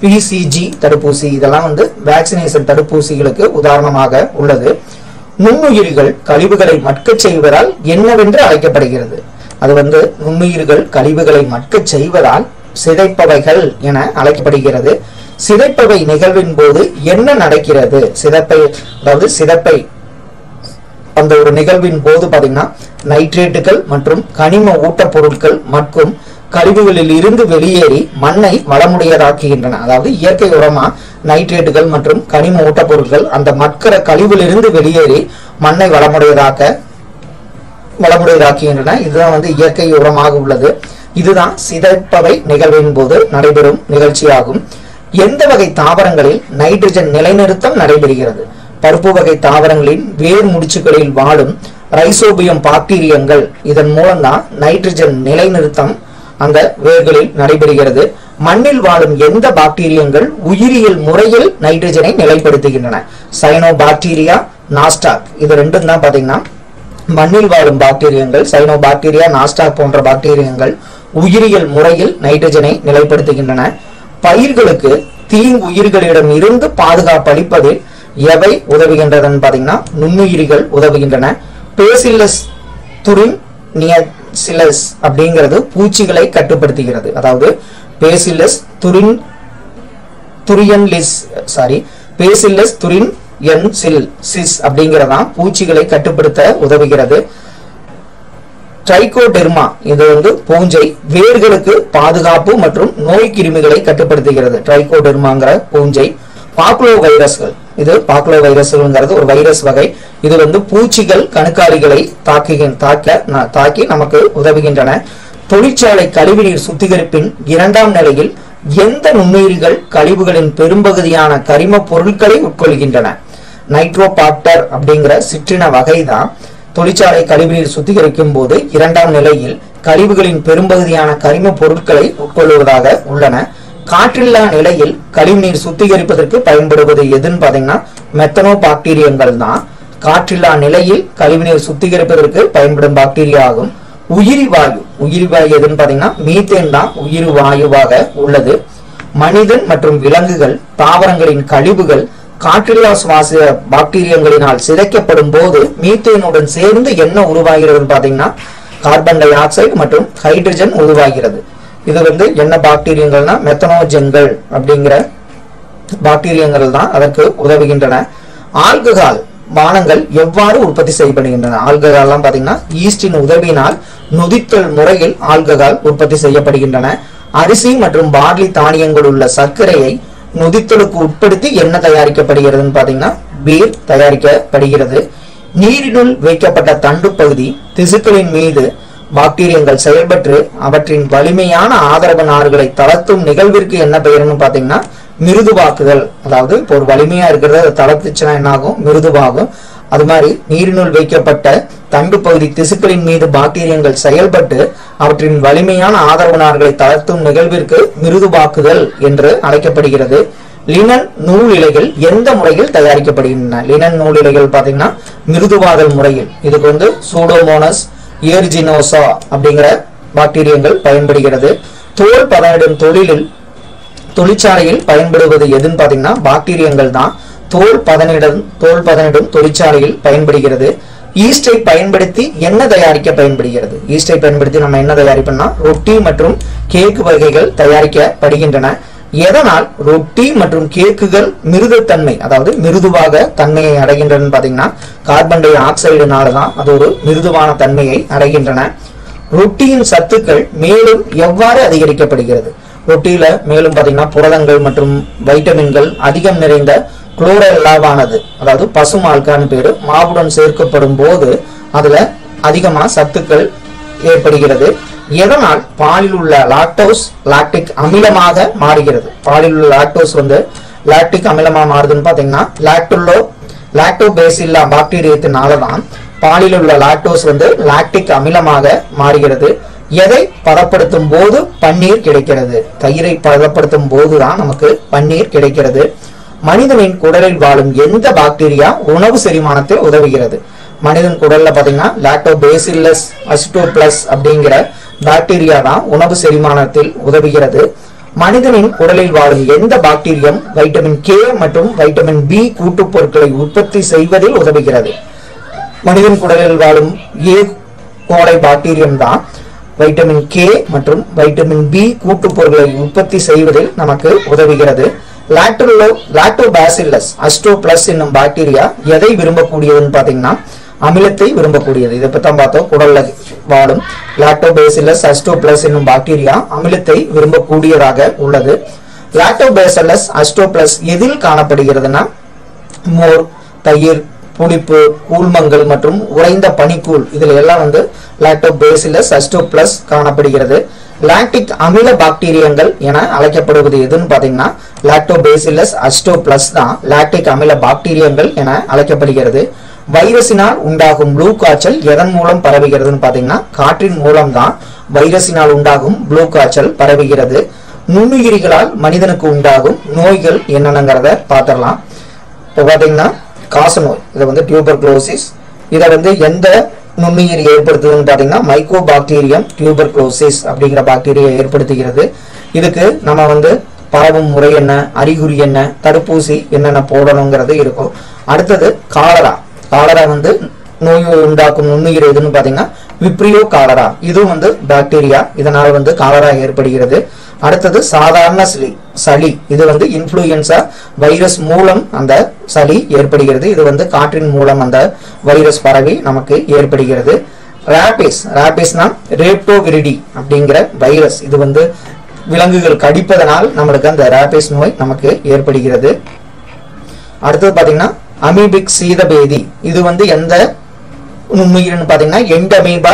A: PCG தடுப்பூசி, இதெல்லாம் வேக்சினேஷன் தடுப்பூசிகளுக்கு உதாரணமாக உள்ளது. நுண்ணுயிர்கள் கழிவுகளை மட்கச் செய்வதால் என்னவென்று அழைக்கப்படுகிறது? அது நுண்ணுயிர்கள் கழிவுகளை மட்கச் செய்வதால் சிதைப்பவைகள் என அழைக்கப்படுகிறது. சிதைப்பவை நிகழ்வின் போது என்ன நடக்கிறது? சிதைப்பை அந்த ஒரு நிகழ்வின் போது பாத்தீங்கன்னா நைட்ரேட்டுகள் மற்றும் கனிம ஊட்டப் பொருட்கள் மற்றும் கழிவுகளில் இருந்து வெளியேறி மண்ணை வளமுடையதாக்குகின்றன. அதாவது இயற்கை உரமா நைட்ரேட்டுகள் மற்றும் கனிம ஊட்டப் பொருட்கள் அந்த மட்கிற கழிவிலிருந்து வெளியேறி மண்ணை வளமுடையதாக்குகின்றன. இதுதான் இயற்கை உரமாக உள்ளது. இதுதான் சிதைப்பவை நிகழ்வின் போது நடைபெறும் நிகழ்ச்சியாகும். எந்த வகை தாவரங்களில் நைட்ரஜன் நிலைநிறுத்தம் நடைபெறுகிறது? பருப்பு வகை தாவரங்களின் வேர் முடிச்சுகளில் வாழும் ரைசோபியம் பாக்டீரியங்கள். இதன் மூலம்தான் நைட்ரஜன் நிலைநிறுத்தம் அந்த வேர்களில் நடைபெறுகிறது. மண்ணில் வாழும் எந்த பாக்டீரியங்கள் உயிரியல் முறையில் நைட்ரஜனை நிலைப்படுத்துகின்றன? Cyanobacteria, Nasdaq. இது ரெண்டும் தான் பாத்தீங்கன்னா மண்ணில் வாழும் பாக்டீரியங்கள். சைனோபாக்டீரியா, நாஸ்டாக் போன்ற பாக்டீரியங்கள் உயிரியல் முறையில் நைட்ரஜனை நிலைப்படுத்துகின்றன. பயிர்களுக்கு தீங்குயிர்களிடம் இருந்து பாதுகாப்பு அளிப்பதில் எவை உதவுகின்றன பாத்தீங்கன்னா நுண்ணுயிரிகள் உதவுகின்றன. பேசில்லஸ் துரின்சிலஸ் அப்படிங்கிறது பூச்சிகளை கட்டுப்படுத்துகிறது. அதாவது பேசில்லஸ் துரின்சிஸ் அப்படிங்கிறதா பூச்சிகளை கட்டுப்படுத்த உதவுகிறது. ட்ரைகோடெர்மா இது பூஞ்சை வேர்களுக்கு பாதுகாப்பு மற்றும் நோய் கிருமிகளை கட்டுப்படுத்துகிறது. ட்ரைகோடெர்மாங்கிற பூஞ்சை. பாக்லோ வைரஸ்கள், இது பாக்லோ வைரஸ்ங்கிறது ஒரு வைரஸ் வகை. இது பூச்சிகள் கணுக்காலிகளை தாக்கி நமக்கு உதவுகின்றன. தொழிற்சாலை கழிவுநீர் சுத்திகரிப்பின் 2ஆம் நிலையில் எந்த நுண்ணுயிர்கள் கழிவுகளின் பெரும்பகுதியான கரிம பொருட்களை உட்கொள்கின்றன? நைட்ரோபாக்டர் அப்படிங்கிற சிற்றின வகைதான் தொழிற்சாலை கழிவுநீர் சுத்திகரிக்கும் போது 2ஆம் நிலையில் கழிவுகளின் பெரும்பகுதியான கரிம பொருட்களை உட்கொள்வதாக உள்ளன. காற்றில்லா நிலையில் கழிவுநீர் சுத்திகரிப்பதற்கு பயன்படுவது எதுன்னு பாத்தீங்கன்னா மெத்தனோ பாக்டீரியங்கள் தான் காற்றில்லா நிலையில் கழிவுநீர் சுத்திகரிப்பதற்கு பயன்படும் பாக்டீரியா ஆகும். உயிரி வாயு எதுன்னு பாத்தீங்கன்னா மீத்தேன் தான் உயிரி வாயுவாக உள்ளது. மனிதன் மற்றும் விலங்குகள் தாவரங்களின் கழிவுகள் காற்றில்லா சுவாச பாக்டீரியங்களினால் சிதைக்கப்படும் போது மீத்தேனுடன் சேர்ந்து என்ன உருவாகிறது பாத்தீங்கன்னா கார்பன் டை ஆக்சைடு மற்றும் ஹைட்ரஜன் உருவாகிறது. இது என்ன பாக்டீரியங்கள்னா மெத்தனோஜன்கள் அப்படிங்கிற பாக்டீரியங்கள் தான் அதற்கு உதவுகின்றன. ஆல்கஹால் பானங்கள் எவ்வாறு உற்பத்தி செய்யப்படுகின்றன? ஆல்கஹால்லாம் பாத்தீங்கன்னா ஈஸ்டின் உதவியினால் நொதித்தல் முறையில் ஆல்கஹால் உற்பத்தி செய்யப்படுகின்றன. அரிசி மற்றும் பார்லி தானியங்கள் உள்ள சர்க்கரையை நொதித்தலுக்கு உட்படுத்தி என்ன தயாரிக்கப்படுகிறதுன்னு பாத்தீங்கன்னா பீர் தயாரிக்கப்படுகிறது. நீரினுள் வைக்கப்பட்ட தண்டு பகுதி திசுக்களின் மீது பாக்டீரியங்கள் செயல்பட்டு அவற்றின் வலிமையான ஆதரவு நார்களை தளர்த்தும் நிகழ்விற்கு என்ன பெயர்னு பாத்தீங்கன்னா மிருதுவாக்குதல். அதாவது இப்போ ஒரு வலிமையா இருக்கிறது அதை தளர்த்துச்சுன்னா என்ன ஆகும்? மிருதுவாகும். அது மாதிரி நீரினுள் வைக்கப்பட்ட தண்டு பகுதி திசுக்களின் மீது பாக்டீரியங்கள் செயல்பட்டு அவற்றின் வலிமையான ஆதரவு நார்களை தளர்த்தும் நிகழ்விற்கு மிருதுவாக்குதல் என்று அழைக்கப்படுகிறது. லினன் நூல் இலைகள் எந்த முறையில் தயாரிக்கப்படுகின்றன? லினன் நூல் இலைகள் பாத்தீங்கன்னா மிருதுவாதல் முறையில். இதுக்கு சூடோமோனஸ் ஏர்ஜினோசா அப்படிங்கிற பாக்டீரியங்கள் பயன்படுகிறது. தோல் பதனிடும் தொழிற்சாலையில் பயன்படுவது எதுன்னு பாத்தீங்கன்னா பாக்டீரியங்கள் தான் தோல் பதனிடும் தொழிற்சாலையில் பயன்படுகிறது. ஈஸ்டை பயன்படுத்தி என்ன தயாரிக்க பயன்படுகிறது? ஈஸ்டை பயன்படுத்தி நம்ம என்ன தயாரிப்போம்னா ரொட்டி மற்றும் கேக் வகைகள் தயாரிக்கப்படுகின்றன. எதனால் ரொட்டி மற்றும் கேக்குகள் மிருதுத்தன்மை, அதாவது மிருதுவாக தன்மையை அடைகின்றன பாத்தீங்கன்னா கார்பன் டை ஆக்சைடுனாலதான் அது ஒரு மிருதுவான தன்மையை அடைகின்றன. ரொட்டியின் சத்துக்கள் மேலும் எவ்வாறு அதிகரிக்கப்படுகிறது? ரொட்டியில மேலும் பாத்தீங்கன்னா புரதங்கள் மற்றும் வைட்டமின்கள் அதிகம் நிறைந்த குளோரெல்லாவானது, அதாவது பசுமால்கான்னு பேரு, மாவுடன் சேர்க்கப்படும் போது அதுல அதிகமா சத்துக்கள் ஏற்படுகிறது. எதனால் பாலில் உள்ள லாக்டோஸ் லாக்டிக் அமிலமாக மாறுகிறது? பாலில் உள்ள லாக்டோஸ் லாக்டிக் அமிலமா மாறுதுன்னு பாத்தீங்கன்னா லாக்டோபேசில்லா பாக்டீரியத்தினாலதான் பாலில் உள்ள லாக்டோஸ் லாக்டிக் அமிலமாக மாறுகிறது. எதை பதப்படுத்தும் போது பன்னீர் கிடைக்கிறது? தயிரை பதப்படுத்தும் போதுதான் நமக்கு பன்னீர் கிடைக்கிறது. மனிதனின் குடலில் வாழும் எந்த பாக்டீரியா உணவு செரிமானத்தில் உதவுகிறது? மனிதன் குடல்ல பாத்தீங்கன்னா லாக்டோபேசில்லஸ் அசிட்டோபிளஸ் அப்படிங்கிற பாக்டீரியா தான் உணவு செரிமானத்தில் உதவுகிறது. மனிதனின் குடலில் வாழும் எந்த பாக்டீரியம் வைட்டமின் கே மற்றும் வைட்டமின் பி கூட்டுப் பொருட்களை உற்பத்தி செய்வதில் உதவுகிறது? மனிதன் குடலில் வாழும் ஏ கோலை பாக்டீரியம் தான் வைட்டமின் கே மற்றும் வைட்டமின் பி கூட்டுப் பொருட்களை உற்பத்தி செய்வதில் நமக்கு உதவுகிறது. லாக்டோபாசில்லஸ் அசிட்டோபிளஸ் என்னும் பாக்டீரியா எதை விரும்பக்கூடியதுன்னு பாத்தீங்கன்னா அமிலத்தை விரும்பக்கூடியது. இதை பத்தி பார்த்தோம். குடல்ல வாழும் லாக்டோபாசில்லஸ் அசிட்டோபிளஸ் என்னும் பாக்டீரியா அமிலத்தை விரும்பக்கூடியதாக உள்ளது. லாக்டோபாசில்லஸ் அசிட்டோபிளஸ் எதில் காணப்படுகிறதுனா மோர், தயிர், புளிப்பு, கூழ்மங்கள் மற்றும் உறைந்த பனிக்கூழ், இதுல எல்லாம் லாக்டோபாசில்லஸ் அசிட்டோபிளஸ் காணப்படுகிறது. லாக்டிக் அமில பாக்டீரியங்கள் என அழைக்கப்படுவது எதுன்னு பாத்தீங்கன்னா லாக்டோபாசில்லஸ் அசிட்டோபிளஸ் தான் லாக்டிக் அமில பாக்டீரியங்கள் என அழைக்கப்படுகிறது. வைரஸினால் உண்டாகும் ப்ளூ காய்ச்சல் எதன் மூலம் பரவுகிறதுன்னு பாத்தீங்கன்னா காற்றின் மூலம் தான் வைரஸினால் உண்டாகும் ப்ளூ காய்ச்சல் பரவுகிறது. நுண்ணுயிரிகளால் மனிதனுக்கு உண்டாகும் நோய்கள் என்னென்னங்கிறத பாத்திரலாம். இப்போ பாத்தீங்கன்னா காசநோய், இதை டியூபர்குலோசிஸ், இதை எந்த நுண்ணுயிரி ஏற்படுத்துதுன்னு பாத்தீங்கன்னா மைக்கோபாக்டீரியம் டியூபர்குலோசிஸ் அப்படிங்கிற பாக்டீரியா ஏற்படுத்துகிறது. இதுக்கு நம்ம பரவும் முறை என்ன, அறிகுறி என்ன, தடுப்பூசி என்னென்ன போடணுங்கிறது இருக்கும். அடுத்தது காலரா. காலரா நோய் உண்டாக்கும் நுண்ணுயிர் எதுன்னு பாத்தீங்கன்னா விப்ரியோ காலரா, இதுவும் பாக்டீரியா, இதனால காலரா ஏற்படுகிறது. அடுத்தது சாதாரண சளி, இது இன்ஃப்ளூயன்சா வைரஸ் மூலம் அந்த சளி ஏற்படுகிறது. இது காற்றின் மூலம் அந்த வைரஸ் பரவி நமக்கு ஏற்படுகிறது. ராபிஸ்னா ரேப்டோவிரிடி அப்படிங்கிற வைரஸ், இது விலங்குகள் கடிப்பதனால் நம்மளுக்கு அந்த ராபிஸ் நோய் நமக்கு ஏற்படுகிறது. அடுத்தது பாத்தீங்கன்னா அமீபிக் சீதபேதி, இது எந்த நுண்ணுயிர்னு பாத்தீங்கன்னா எண்டமீபா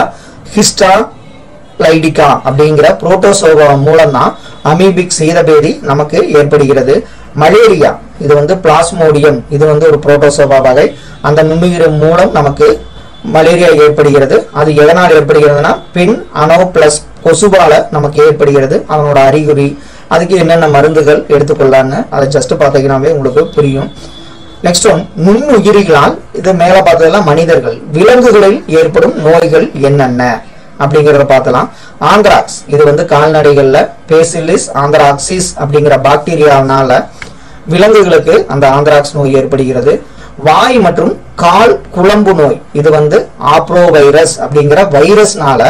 A: ஹிஸ்டாலைடிகா அப்படிங்கிற புரோட்டோசோவா மூலம் தான் அமீபிக் சீதபேதி நமக்கு ஏற்படுகிறது. மலேரியா, இது பிளாஸ்மோடியம், இது ஒரு புரோட்டோசோவா வகை. அந்த நுண்ணுயிர் மூலம் நமக்கு மலேரியா ஏற்படுகிறது. அது எதனால் ஏற்படுகிறதுனா பெண் அனோபிளஸ் கொசுவால நமக்கு ஏற்படுகிறது. அதனோட அறிகுறி, அதுக்கு என்னென்ன மருந்துகள் எடுத்துக்கொள்ளான்னு அதை ஜஸ்ட் பார்த்தீங்கன்னாவே உங்களுக்கு புரியும். நெக்ஸ்ட் ஒன், நுண்ணுயிரிகளால், இது மேல பார்த்ததெல்லாம் மனிதர்கள், விலங்குகளில் ஏற்படும் நோய்கள் என்னென்ன அப்படிங்கறத பார்த்தலாம். ஆந்த்ராக்ஸ், இது கால்நடைகள்ல பேசிலிஸ் ஆந்த்ராக்சிஸ் அப்படிங்கிற பாக்டீரியானால விலங்குகளுக்கு அந்த ஆந்த்ராக்ஸ் நோய் ஏற்படுகிறது. வாய் மற்றும் கால் குழம்பு நோய், இது ஆப்ரோ வைரஸ் அப்படிங்கிற வைரஸ்னால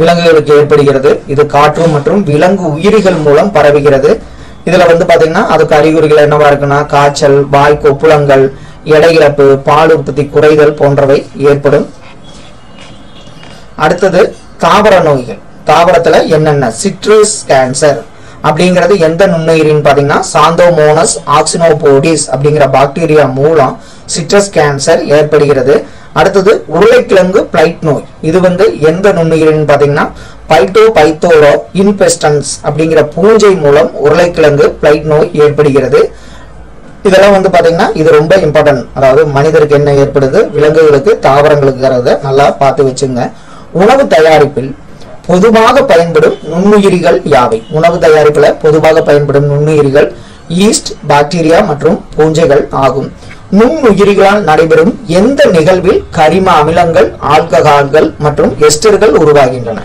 A: விலங்குகளுக்கு ஏற்படுகிறது. இது காற்று மற்றும் விலங்கு உயிரிகள் மூலம் பரவுகிறது. இதுல பாத்தீங்கன்னா அதுக்கு அறிகுறிகள் என்னவா இருக்குன்னா காய்ச்சல், வாய் கொப்புளங்கள், எடை இழப்பு, பால் உற்பத்தி குறைதல் போன்றவை ஏற்படும். அடுத்தது தாவர நோய்கள். தாவரத்துல என்னென்ன? சிட்ரஸ் கேன்சர் அப்படிங்கிறது எந்த நுண்ணுயிரின்னு பாத்தீங்கன்னா சாந்தோமோனஸ் ஆக்சினோபோடிஸ் அப்படிங்கிற பாக்டீரியா மூலம் சிட்ரஸ் கேன்சர் ஏற்படுகிறது. அடுத்தது உருளைக்கிழங்கு பிளைட் நோய், இது எந்த நுண்ணுயிரின்னு பாத்தீங்கன்னா பைட்டோபைத்தோரோ இன்பெஸ்டன்ஸ் அப்படிங்கிற பூஞ்சை மூலம் உருளைக்கிழங்கு பிளைட் நோய் ஏற்படுகிறது.
B: இதெல்லாம் வந்து பாத்தீங்கன்னா இது ரொம்ப இம்பார்ட்டன்ட். அதாவது மனிதருக்கு என்ன ஏற்படுது, விலங்குகளுக்கு, தாவரங்களுக்கு நல்லா பார்த்து வச்சுங்க. உணவு தயாரிப்பில் பொதுவாக பயன்படும் நுண்ணுயிரிகள் யாவை? உணவு தயாரிப்புல பொதுவாக பயன்படும் நுண்ணுயிரிகள் ஈஸ்ட், பாக்டீரியா மற்றும் பூஞ்சைகள் ஆகும். நுண்ணுயிரிகளால் நடைபெறும் எந்த நிகழ்வில் கரிம அமிலங்கள், ஆல்கஹால்கள் மற்றும் எஸ்டர்கள் உருவாகின்றன?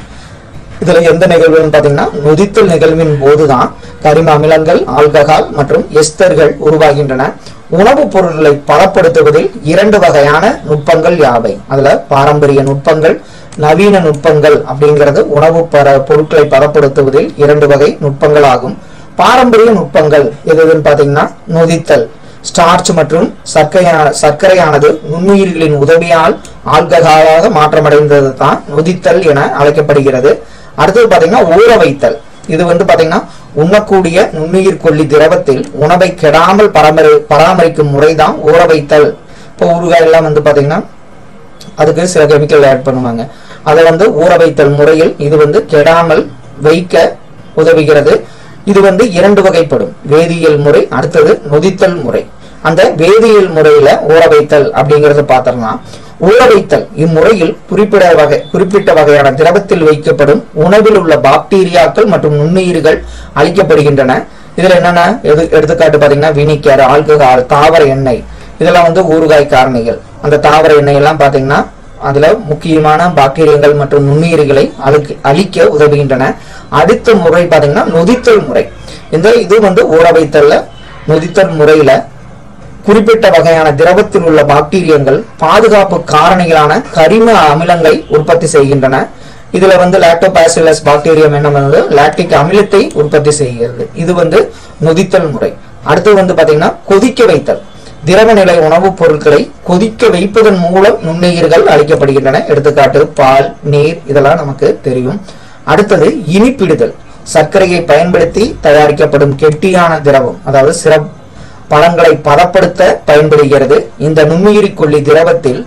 B: இதுல எந்த நிகழ்வுன்னு பாத்தீங்கன்னா நொதித்தல் நிகழ்வின் போதுதான் கரிம அமிலங்கள், ஆல்கஹால் மற்றும் எஸ்டர்கள் உருவாகின்றன. உணவுப் பொருட்களை பதப்படுத்துவதில் 2 வகையான நுட்பங்கள் யாவை? அதுல பாரம்பரிய நுட்பங்கள், நவீன நுட்பங்கள் அப்படிங்கிறது உணவு பொருட்களை பதப்படுத்துவதில் 2 வகை நுட்பங்கள் ஆகும். பாரம்பரிய நுட்பங்கள் எதுன்னு பாத்தீங்கன்னா நொதித்தல், ஸ்டார்ச் மற்றும் சர்க்கரையானது நுண்ணுயிர்களின் உதவியால் ஆல்கஹாலாக மாற்றமடைந்தது தான் நொதித்தல் என அழைக்கப்படுகிறது. அடுத்தது பாத்தீங்கன்னா ஊற வைத்தல். இது வந்து பாத்தீங்கன்னா உண்ணக்கூடிய நுண்ணுயிர் கொல்லி திரவத்தில் உணவை கெடாமல் பராமரிக்கும் முறைதான் ஊற வைத்தல். இப்போ ஊறுகாய் எல்லாம் வந்து பாத்தீங்கன்னா அதுக்கு சில கெமிக்கல் ஆட் பண்ணுவாங்க. அதை வந்து ஊற வைத்தல் முறையில் இது வந்து கெடாமல் வைக்க உதவுகிறது. இது வந்து 2 வகைப்படும், வேதியியல் முறை, அடுத்தது நொதித்தல் முறை. அந்த வேதியியல் முறையில ஊற வைத்தல் அப்படிங்கறத பார்த்தோம்னா, ஊற வைத்தல் இம்முறையில் குறிப்பிட்ட வகையான திரவத்தில் வைக்கப்படும் உணவில் உள்ள பாக்டீரியாக்கள் மற்றும் நுண்ணுயிர்கள் அழிக்கப்படுகின்றன. இதுல என்னன்னா எடுத்துக்காட்டு பாத்தீங்கன்னா வினிகர், ஆல்கஹால், தாவர எண்ணெய், இதெல்லாம் வந்து ஊறுகாய் காரணிகள். அந்த தாவர எண்ணெய் எல்லாம் பாத்தீங்கன்னா அதுல முக்கியமான பாக்டீரியங்கள் மற்றும் நுண்ணுயிர்களை அழிக்க உதவுகின்றன. அடுத்த முறை பாத்தீங்கன்னா நொதித்தல் முறை. இது வந்து ஊற வைத்தல்ல, நொதித்தல் முறையில குறிப்பிட்ட வகையான திரவத்தில் உள்ள பாக்டீரியங்கள் பாதுகாப்பு காரணிகளான கரிம அமிலங்களை உற்பத்தி செய்கின்றன. இதுல வந்து லாக்டோபாசிலஸ் பாக்டீரியம் என்ன பண்ணுது, லாக்டிக் அமிலத்தை உற்பத்தி செய்கிறது. இது வந்து நொதித்தல் முறை. அடுத்து வந்து பாத்தீங்கன்னா கொதிக்க வைத்தல். திரவ நிலை உணவுப் பொருட்களை கொதிக்க வைப்பதன் மூலம் நுண்ணுயிர்கள் அழிக்கப்படுகின்றன. எடுத்துக்காட்டு பால், நீர், இதெல்லாம் நமக்கு தெரியும். அடுத்தது இனிப்பிடுதல். சர்க்கரையை பயன்படுத்தி தயாரிக்கப்படும் கெட்டியான திரவம், அதாவது சிரப், பழங்களை பதப்படுத்த பயன்படுகிறது. இந்த நுண்ணுயிரி கொல்லி திரவத்தில்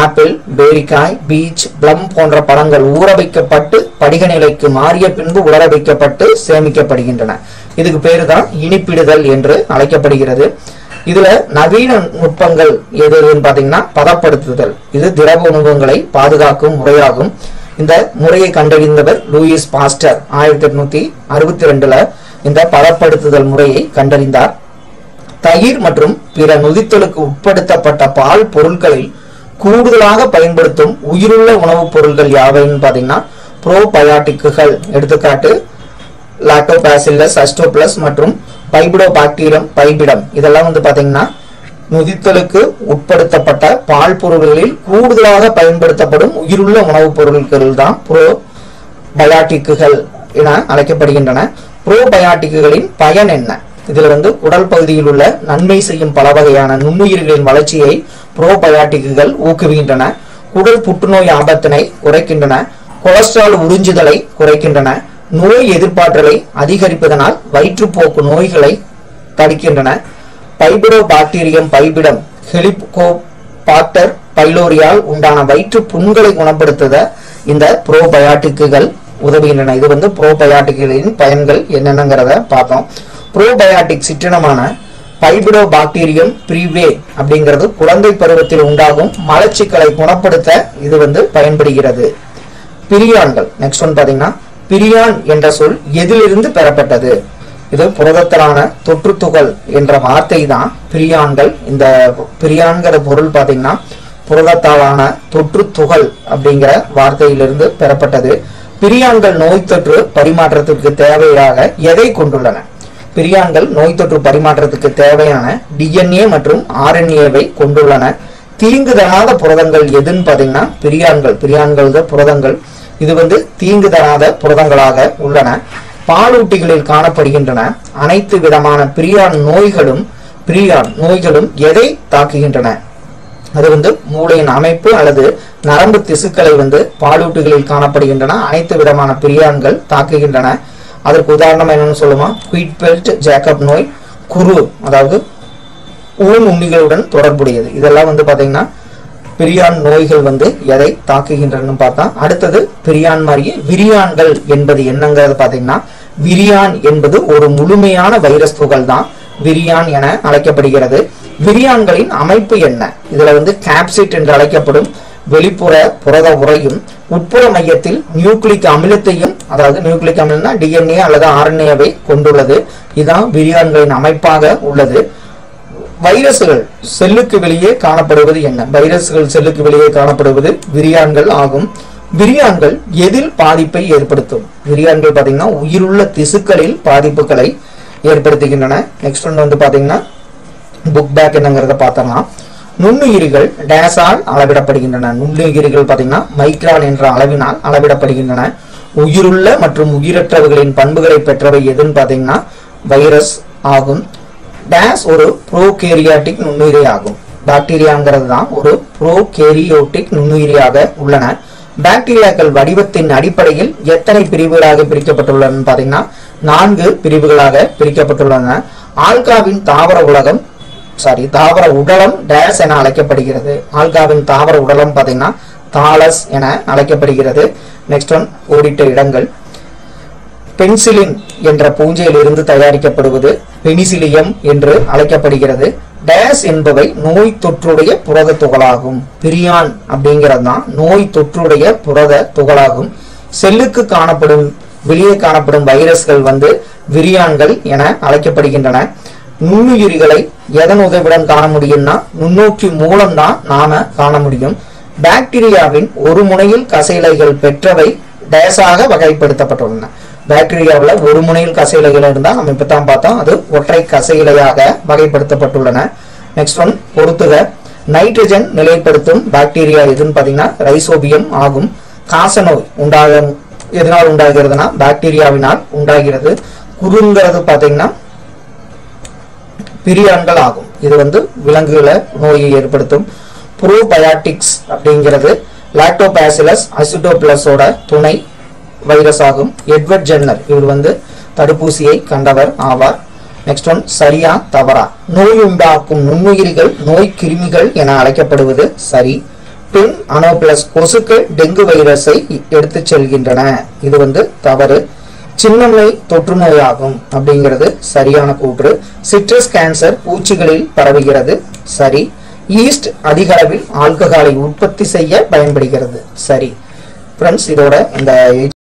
B: ஆப்பிள், பேரிக்காய், பீச், பிளம் போன்ற பழங்கள் ஊற வைக்கப்பட்டு படிக நிலைக்கு மாறிய பின்பு உலர வைக்கப்பட்டு சேமிக்கப்படுகின்றன. இதுக்கு பேரு தான் இனிப்பிடுதல் என்று அழைக்கப்படுகிறது. இதுல நவீன நுட்பங்கள் எதுன்னு பாத்தீங்கன்னா பதப்படுத்துதல். இது திரவ உணவுகளை பாதுகாக்கும் முறையாகும். இந்த முறையை கண்டறிந்தவர் லூயிஸ் பாஸ்டர் 1862 இந்த பதப்படுத்துதல் முறையை கண்டறிந்தார். தயிர் மற்றும் பிற நொதித்தலுக்கு உட்படுத்தப்பட்ட பால் பொருட்களில் கூடுதலாக பயன்படுத்தும் உயிருள்ள உணவுப் பொருட்கள் யாவைன்னு பாத்தீங்கன்னா ப்ரோபயாட்டிக்குகள். எடுத்துக்காட்டு லாக்டோபாசிலஸ் அஸ்டோபிளஸ் மற்றும் பைபிடோபாக்டீரியம் பைபிடம். இதெல்லாம் வந்து பாத்தீங்கன்னா நொதித்தலுக்கு உட்படுத்தப்பட்ட பால் பொருட்களில் கூடுதலாக பயன்படுத்தப்படும் உயிருள்ள உணவுப் பொருட்கள் தான் ப்ரோபயாட்டிக்குகள் என அழைக்கப்படுகின்றன. ப்ரோபயாட்டிக்குகளின் பயன் என்ன? இதுல வந்து உடல் பகுதியில் உள்ள நன்மை செய்யும் பல வகையான நுண்ணுயிர்களின் வளர்ச்சியை ப்ரோபயாட்டிக்குகள் ஊக்குவிக்கின்றன. உடல் புற்றுநோய் ஆபத்தினை குறைக்கின்றன. கொலஸ்ட்ரால் உறிஞ்சுதலை குறைக்கின்றன. நோய் எதிர்ப்பாற்றலை அதிகரிப்பதனால் வயிற்றுப்போக்கு நோய்களை தடுக்கின்றன. பைபிடோபாக்டீரியம் பைபிடம் ஹெலிகோபாக்டர் பைலோரியால் உண்டான வயிற்று புண்களை குணப்படுத்த இந்த ப்ரோபயாட்டிக்குகள் உதவுகின்றன. இது வந்து ப்ரோபயாட்டிக்குகளின் பயன்கள் என்னென்னங்கிறத பார்த்தோம். ப்ரோபயாட்டிக் சிற்றினமான பைபிடோபாக்டீரியம் பிரிவே அப்படிங்கிறது குழந்தை பருவத்தில் உண்டாகும் மலச்சிக்கலை குணப்படுத்த இது வந்து பயன்படுகிறது. பிரியான்கள். நெக்ஸ்ட் ஒன் பாத்தீங்கன்னா பிரியான் என்ற சொல் எதிலிருந்து பெறப்பட்டது? இது புரதத்தாலான தொற்று துகள் என்ற வார்த்தை தான் பிரியான்கள். இந்த பிரியான்கிற பொருள் பாத்தீங்கன்னா புரதத்தாலான தொற்று துகள் அப்படிங்கிற வார்த்தையிலிருந்து பெறப்பட்டது. பிரியான்கள் நோய் தொற்று பரிமாற்றத்திற்கு தேவையாக எதை கொண்டுள்ளன? பிரியான்கள் நோய் தொற்று பரிமாற்றத்துக்கு தேவையான DNA மற்றும் RNA-வை கொண்டுள்ளன. தீங்கு தராத புரதங்கள் எதுன்னு பாத்தீங்கன்னா பிரியான்கள் தான் புரதங்கள். இது வந்து தீங்கு தராத புரதங்களாக உள்ளன. பாலூட்டிகளில் காணப்படுகின்றன. அனைத்து விதமான பிரியான் நோய்களும் எதை தாக்குகின்றன? அது வந்து மூளையின் அமைப்பு அல்லது நரம்பு திசுக்களை வந்து பாலூட்டிகளில் காணப்படுகின்றன. அனைத்து விதமான பிரியான்கள் தாக்குகின்றன. அதற்கு உதாரணம் என்னன்னு சொல்லுமா? குயிட்பெல்ட் ஜேக்கப் நோய், குரு, அதாவது ஊன் உண்ணிகளுடன் தொடர்புடையது. இதெல்லாம் வந்து பாத்தீங்கன்னா பிரியான் நோய்கள் வந்து எதை தாக்குகின்றன பார்த்தா. அடுத்தது பிரியான் மாதிரியே விரியான்கள் என்பது என்னங்கிறது பாத்தீங்கன்னா விரியான் என்பது ஒரு முழுமையான வைரஸ் துகள் தான். விரியான் என அழைக்கப்படுகிறது. விரியான்களின் அமைப்பு என்ன? இதுல வந்து கேப்சிட் என்று அழைக்கப்படும் வெளிப்புற புரத உரையும் உட்புற மையத்தில் நியூக்ளிக் அமிலத்தையும், அதாவது நியூக்ளிக் அமிலம்னா DNA அல்லது RNAவை கொண்டுள்ளது. இதுதான் விரியான்களின் அமைப்பாக உள்ளது. வைரஸ்கள் செல்லுக்கு வெளியே காணப்படுவது என்ன? வைரஸ்கள் செல்லுக்கு வெளியே காணப்படுவது விரியான்கள் ஆகும். விரியான்கள் எதில் பாதிப்பை ஏற்படுத்தும்? விரியான்கள் பாத்தீங்கன்னா உயிருள்ள திசுக்களில் பாதிப்புகளை ஏற்படுத்துகின்றன. நெக்ஸ்ட் ஒன் வந்து பாத்தீங்கன்னா புக் பேக் என்னங்கிறத பார்த்தோம்னா, நுண்ணுயிரிகள் டேஸால் அளவிடப்படுகின்றன. நுண்ணுயிரிகள் பாத்தீங்கன்னா மைக்ரான் என்ற அளவினால் அளவிடப்படுகின்றன. உயிருள்ள மற்றும் உயிரற்றவர்களின் பண்புகளை பெற்றவை எதுன்னு பாத்தீங்கன்னா வைரஸ் ஆகும். டேஸ் ஒரு ப்ரோகேரியாட்டிக் நுண்ணுயிரி ஆகும். பாக்டீரியாங்கிறது தான் ஒரு ப்ரோகேரியோட்டிக் நுண்ணுயிரியாக உள்ளன. பாக்டீரியாக்கள் வடிவத்தின் அடிப்படையில் எத்தனை பிரிவுகளாக பிரிக்கப்பட்டுள்ளன பாத்தீங்கன்னா 4 பிரிவுகளாக பிரிக்கப்பட்டுள்ளன. ஆல்காவின் தாவர உடலம் டேஸ் என அழைக்கப்படுகிறது. ஆல்காவின் தாவர உடலம் பாத்தீங்கன்னா தாலஸ் என அழைக்கப்படுகிறது. நெக்ஸ்ட் ஒன் ஓரிட்ட இடங்கள். பென்சிலின் என்ற பூஞ்சையில் இருந்து தயாரிக்கப்படுவது பெனிசிலியம் என்று அழைக்கப்படுகிறது. டேஸ் என்பவை நோய் தொற்றுடைய புரத துகளாகும். பிரியான் அப்படிங்கிறது தான் நோய் தொற்றுடைய புரத துகளாகும். செல்லுக்கு வெளியே காணப்படும் வைரஸ்கள் வந்து விரியான்கள் என அழைக்கப்படுகின்றன. நுண்ணுயிரிகளை எதன் உதவியுடன் காண முடியும்னா நுண்ணோக்கி மூலம் தான் நாம காண முடியும். பாக்டீரியாவின் ஒரு முனையில் கசையிலைகள் பெற்றவை டேஸாக வகைப்படுத்தப்பட்டுள்ளன. பாக்டீரியாவில் ஒரு முனையில் கசையிலைகள் இருந்தால் நம்ம இப்பதான் பார்த்தோம், அது ஒற்றை கசையிலையாக வகைப்படுத்தப்பட்டுள்ளன. நெக்ஸ்ட் ஒன் பொறுத்துக. நைட்ரஜன் நிலைப்படுத்தும் பாக்டீரியா எதுன்னு பாத்தீங்கன்னா ரைசோபியம் ஆகும். காசநோய் எதனால் உண்டாகிறதுனா பாக்டீரியாவினால் உண்டாகிறது. குருங்கிறது பாத்தீங்கன்னா பிரியான்கள் ஆகும். இது வந்து விலங்குகளை நோயை ஏற்படுத்தும். ப்ரோபயாட்டிக்ஸ் அப்படிங்கிறது லாக்டோபாசிலஸ் அசிடோபிளஸோட துணை வைரஸ் ஆகும். எட்வர்ட் ஜென்னர் இவர் வந்து தடுப்பூசியை கண்டவர் ஆவார். நெக்ஸ்ட் ஒன் சரியா தவறா? நோய் உண்டாக்கும் நுண்ணுயிரிகள் நோய் கிருமிகள் என அழைக்கப்படுவது சரி. பின் அனோபிளஸ் கொசுக்கள் டெங்கு வைரஸை எடுத்துச் செல்கின்றன. இது வந்து தவறு. சின்னம்மை தொற்று நோயாகும் அப்படிங்கிறது சரியான கூற்று. சிட்ரஸ் கேன்சர் பூச்சிகளில் பரவுகிறது சரி. ஈஸ்ட் அதிக அளவில் ஆல்கஹாலை உற்பத்தி செய்ய பயன்படுகிறது சரி. ஃப்ரெண்ட்ஸ், இதோட இந்த